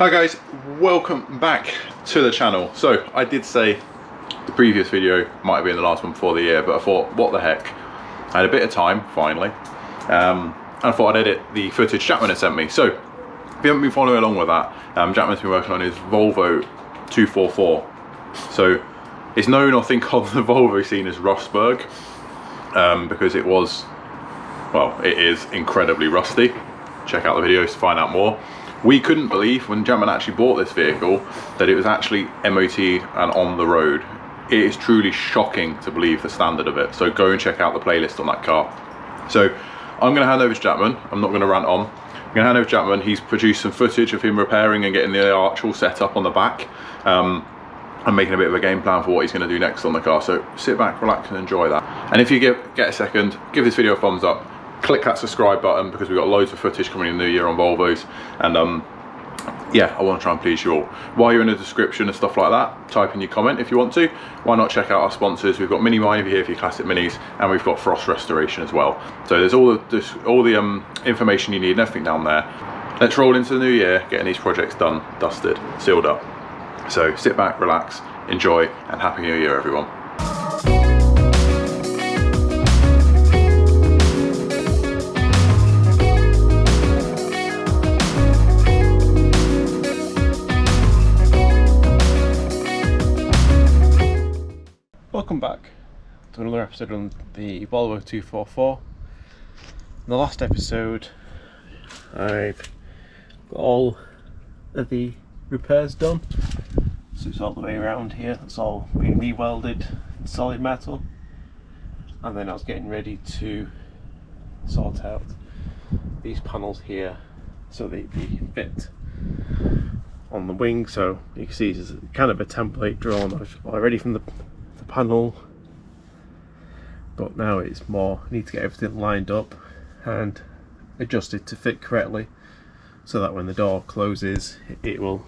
Hi guys, welcome back to the channel. So I did say the previous video might have been the last one before the year, but I thought, what the heck, I had a bit of time finally, and I thought I'd edit the footage Jackman had sent me. So if you haven't been following along with that, Jackman's been working on his Volvo 244. So it's known, I think, of the Volvo scene as Rustberg, because it was, well, it is incredibly rusty. Check out the videos to find out more. We couldn't believe when Jackman actually bought this vehicle that it was actually MOT'd and on the road. It is truly shocking to believe the standard of it. So go and check out the playlist on that car. So I'm going to hand over to Jackman. I'm not going to rant on. I'm going to hand over to Jackman. He's produced some footage of him repairing and getting the arch all set up on the back. I'm making a bit of a game plan for what he's going to do next on the car. So sit back, relax and enjoy that. And if you get a second, give this video a thumbs up. Click that subscribe button because we've got loads of footage coming in the new year on Volvos, and yeah, I want to try and please you all. While you're in the description and stuff like that, type in your comment if you want to. Why not check out our sponsors? We've got Minimine over here for your classic minis, and we've got Frost Restoration as well. So there's all the information you need and everything down there. Let's roll into the new year, getting these projects done, dusted, sealed up. So sit back, relax, enjoy, and Happy New Year, everyone. Welcome back to another episode on the Volvo 244. In the last episode I've got all of the repairs done, so it's all the way around here. It's all been re-welded in solid metal, and then I was getting ready to sort out these panels here so they fit on the wing. So you can see this is kind of a template drawn already from the panel, but now it's more, I need to get everything lined up and adjusted to fit correctly so that when the door closes it will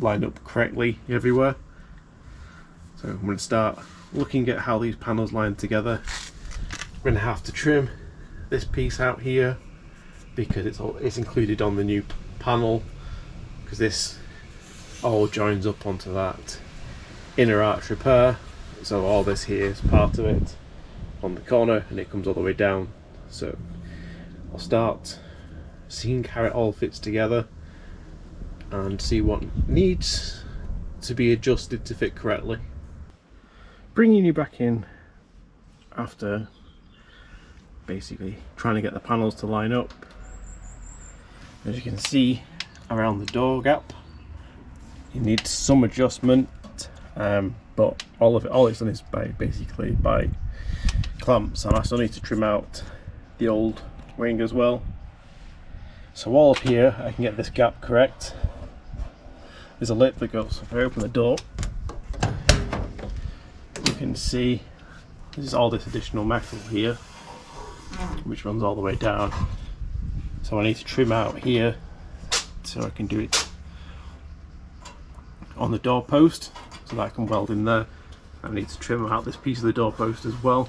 line up correctly everywhere. So I'm going to start looking at how these panels line together. I'm going to have to trim this piece out here because it's included on the new panel, because this all joins up onto that inner arch repair. So all this here is part of it on the corner, and it comes all the way down. So I'll start seeing how it all fits together and see what needs to be adjusted to fit correctly. Bringing you back in after basically trying to get the panels to line up. As you can see around the door gap, it needs some adjustment. But all it's done is basically by clamps, and I still need to trim out the old wing as well. So all up here I can get this gap correct. There's a lip that goes, if I open the door you can see there's all this additional metal here which runs all the way down. So I need to trim out here so I can do it on the door post, so that I can weld in there. I need to trim out this piece of the doorpost as well.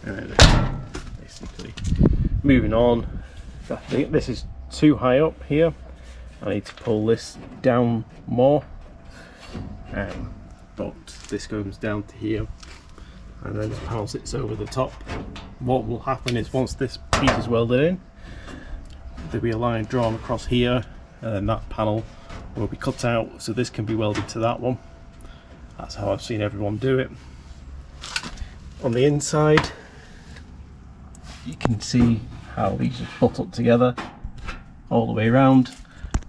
And then basically moving on, I think this is too high up here. I need to pull this down more, but this goes down to here, and then the panel sits over the top. What will happen is once this piece is welded in, there'll be a line drawn across here, and then that panel will be cut out so this can be welded to that one. That's how I've seen everyone do it. On the inside you can see how these are put up together all the way around.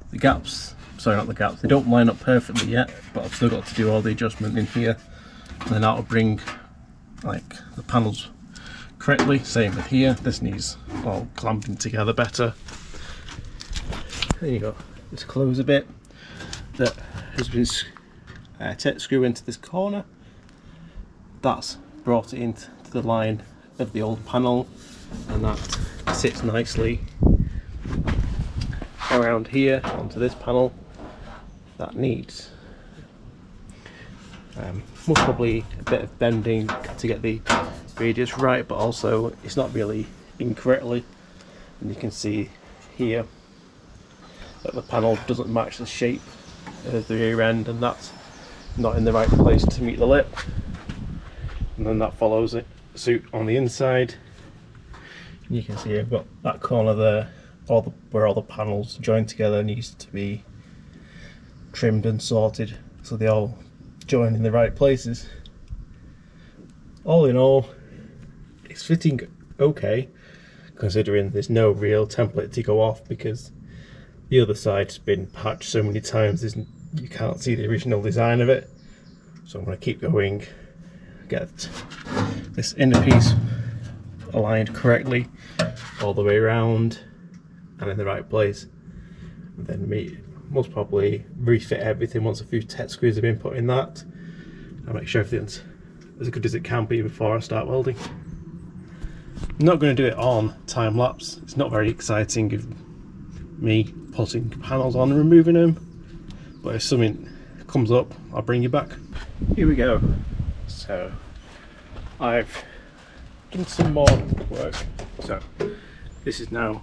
The gaps, sorry, not the gaps, they don't line up perfectly yet, but I've still got to do all the adjustment in here, and then that'll bring like the panels correctly. Same with here, this needs all clamping together better. Then you got this closer bit that has been screwed into this corner. That's brought it into the line of the old panel, and that sits nicely around here onto this panel. That needs most probably a bit of bending to get the radius right, but also it's not really incorrectly, and you can see here that the panel doesn't match the shape of the rear end, and that's not in the right place to meet the lip. And then that follows it suit on the inside. You can see I've got that corner there, where all the panels join together, needs to be trimmed and sorted so they all join in the right places. All in all, it's fitting okay, considering there's no real template to go off, because the other side's been patched so many times you can't see the original design of it. So I'm going to keep going, get this inner piece aligned correctly all the way around and in the right place, and then most probably refit everything once a few tech screws have been put in that, and make sure everything's as good as it can be before I start welding. I'm not going to do it on time lapse. It's not very exciting of me putting panels on and removing them, but if something comes up, I'll bring you back. Here we go. So I've done some more work. So this is now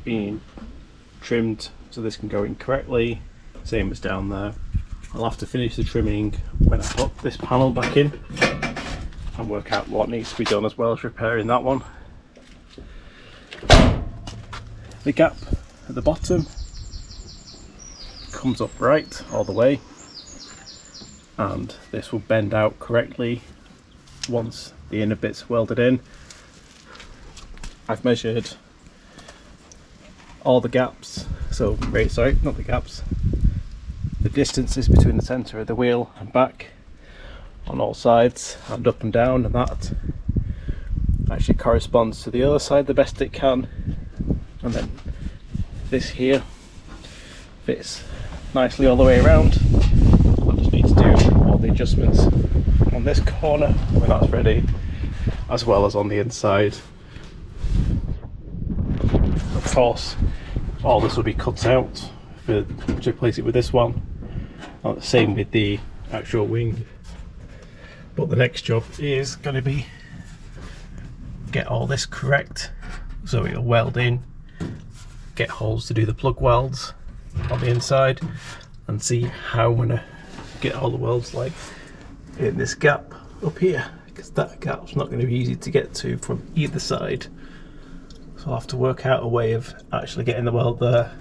being trimmed so this can go in correctly, same as down there. I'll have to finish the trimming when I put this panel back in and work out what needs to be done, as well as repairing that one. The gap at the bottom comes up right all the way, and this will bend out correctly once the inner bit's welded in. I've measured all the gaps, not the gaps, the distances between the centre of the wheel and back on all sides and up and down, and that actually corresponds to the other side the best it can. And then this here fits nicely all the way around. I just need to do all the adjustments on this corner when that's ready, as well as on the inside. Of course, all this will be cut out to replace it with this one. The same with the actual wing. But the next job is going to be get all this correct so it'll weld in, get holes to do the plug welds on the inside, and see how I'm going to get all the welds like in this gap up here, because that gap's not going to be easy to get to from either side. So I'll have to work out a way of actually getting the weld there.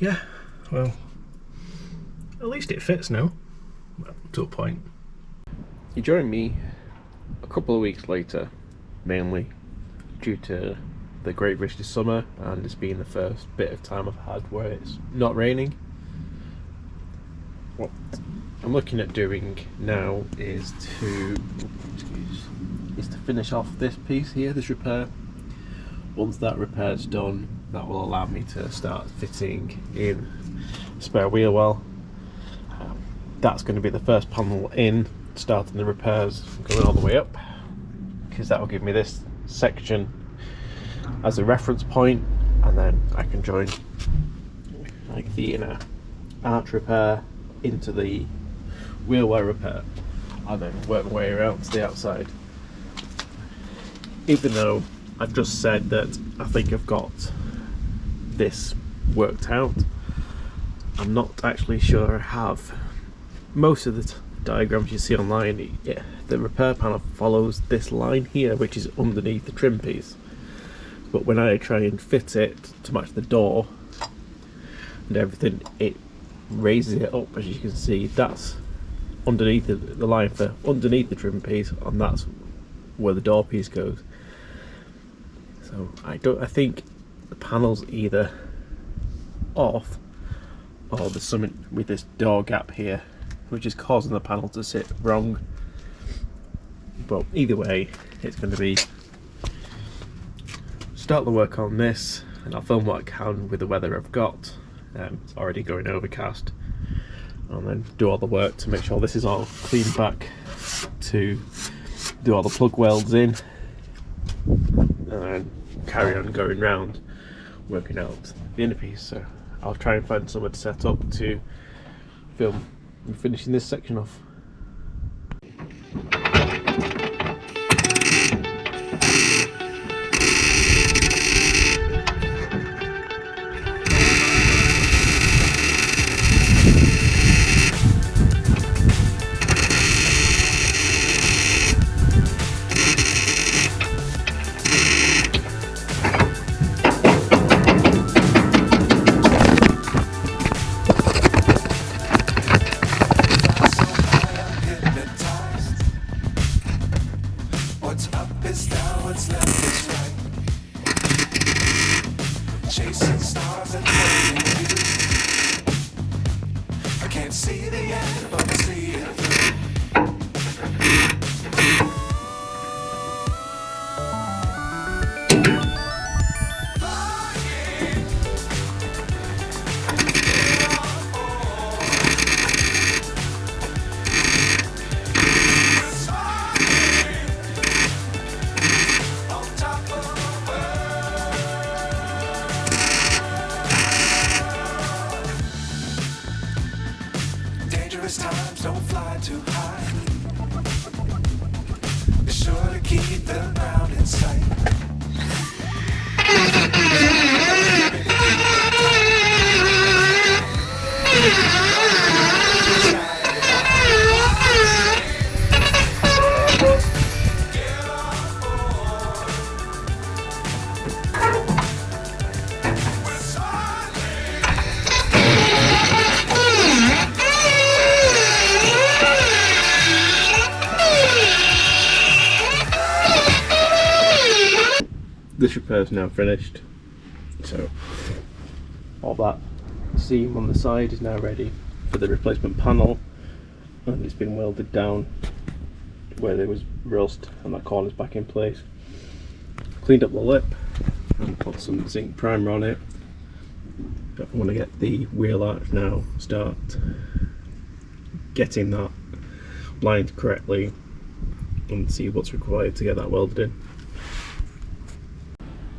Yeah, well, at least it fits now, well, to a point. You join me a couple of weeks later, mainly due to the Great British Summer, and it's been the first bit of time I've had where it's not raining. What I'm looking at doing now is to finish off this piece here, this repair. Once that repair's done, that will allow me to start fitting in spare wheel well. That's going to be the first panel in, starting the repairs, going all the way up, because that will give me this section as a reference point, and then I can join like the inner arch repair into the wheel well repair, and then work my way around to the outside. Even though I've just said that I think I've got this worked out, I'm not actually sure I have. Most of the diagrams you see online, the repair panel follows this line here, which is underneath the trim piece. But when I try and fit it to match the door and everything, it raises it up. As you can see, that's underneath the line for underneath the trim piece, and that's where the door piece goes. So I think the panel's either off, or there's something with this door gap here which is causing the panel to sit wrong. But either way, it's going to be start the work on this, and I'll film what I can with the weather I've got. It's already going overcast, and then do all the work to make sure this is all cleaned back, to do all the plug welds in, and then carry on going round working out the inner piece. So I'll try and find somewhere to set up to film and finishing this section off. chasing stars and holding you. I can't see the end, but I see it through. Dangerous times, don't fly too high. Be sure to keep the ground in sight. This repair is now finished, so all that seam on the side is now ready for the replacement panel, and it's been welded down where there was rust, and that corner's back in place. Cleaned up the lip and put some zinc primer on it. I want to get the wheel arch now, start getting that lined correctly and see what's required to get that welded in.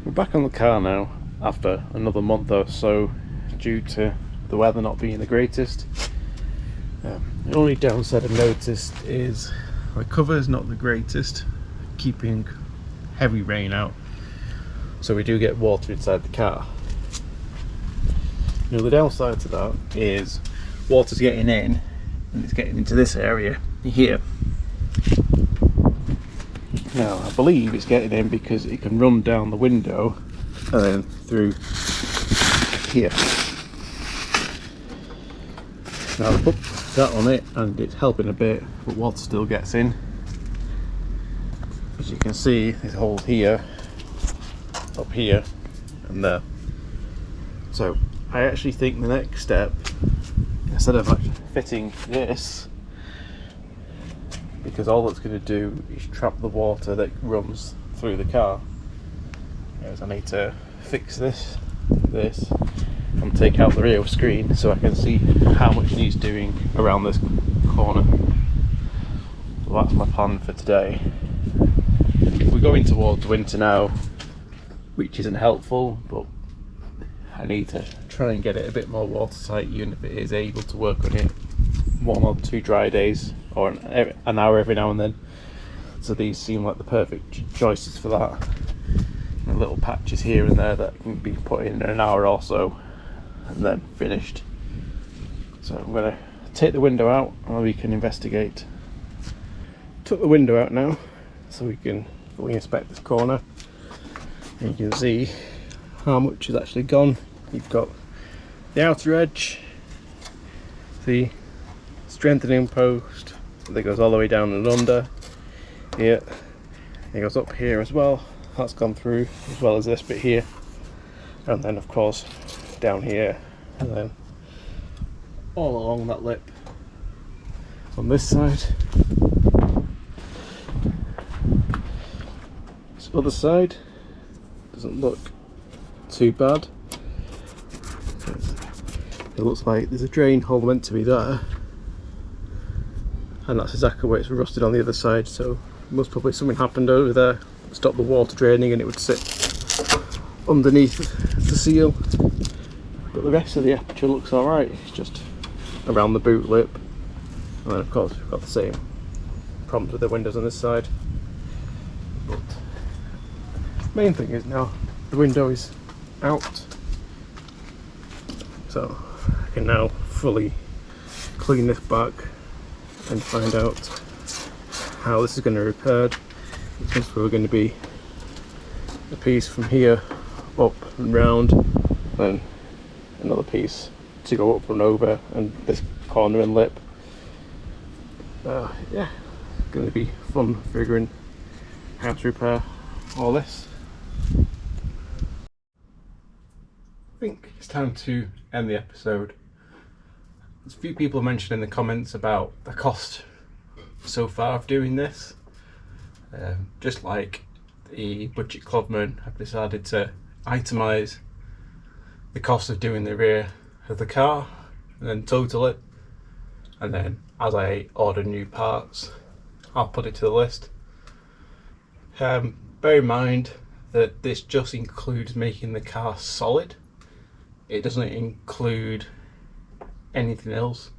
We're back on the car now after another month or so due to the weather not being the greatest. The only downside I've noticed is my cover is not the greatest, keeping heavy rain out, so we do get water inside the car. Now the downside to that is water's getting in and it's getting into this area here. Now I believe it's getting in because it can run down the window and then through here. Now I put that on it and it's helping a bit, but water still gets in. As you can see, there's holes here, up here and there. So I actually think the next step, instead of actually fitting this, because all it's going to do is trap the water that runs through the car, is I need to fix this, and take out the rear screen so I can see how much needs doing around this corner. So that's my plan for today. We're going towards winter now, which isn't helpful, but I need to try and get it a bit more watertight, even if it is able to work on it 1 or 2 dry days, or an hour every now and then. So these seem like the perfect choices for that. And little patches here and there that can be put in an hour or so and then finished. So I'm going to take the window out and we can investigate. Took the window out now so we can fully inspect this corner, and you can see how much is actually gone. You've got the outer edge, the strengthening post that goes all the way down and under here. It goes up here as well, that's gone through, as well as this bit here, and then of course down here, and then all along that lip on this side. This other side doesn't look too bad. It looks like there's a drain hole meant to be there, and that's exactly where it's rusted on the other side, so most probably something happened over there, stopped the water draining, and it would sit underneath the seal. But the rest of the aperture looks alright, it's just around the boot lip. And then of course we've got the same problems with the windows on this side. But main thing is now the window is out, so I can now fully clean this back and find out how this is going to be repaired. It's probably going to be a piece from here up and round, then another piece to go up and over, and this corner and lip. Yeah, going to be fun figuring how to repair all this. think it's time to end the episode. There's a few people mentioned in the comments about the cost so far of doing this. Just like the Budget Clubman, I've decided to itemise the cost of doing the rear of the car and then total it, and then as I order new parts I'll put it to the list. Bear in mind that this just includes making the car solid. It doesn't include anything else.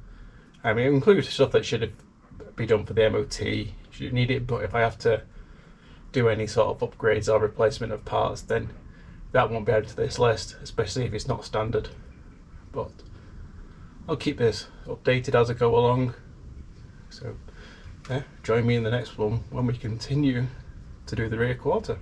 I mean, it includes stuff that should be done for the MOT, should need it, but if I have to do any sort of upgrades or replacement of parts, then that won't be added to this list, especially if it's not standard. But I'll keep this updated as I go along. So yeah, join me in the next one when we continue to do the rear quarter.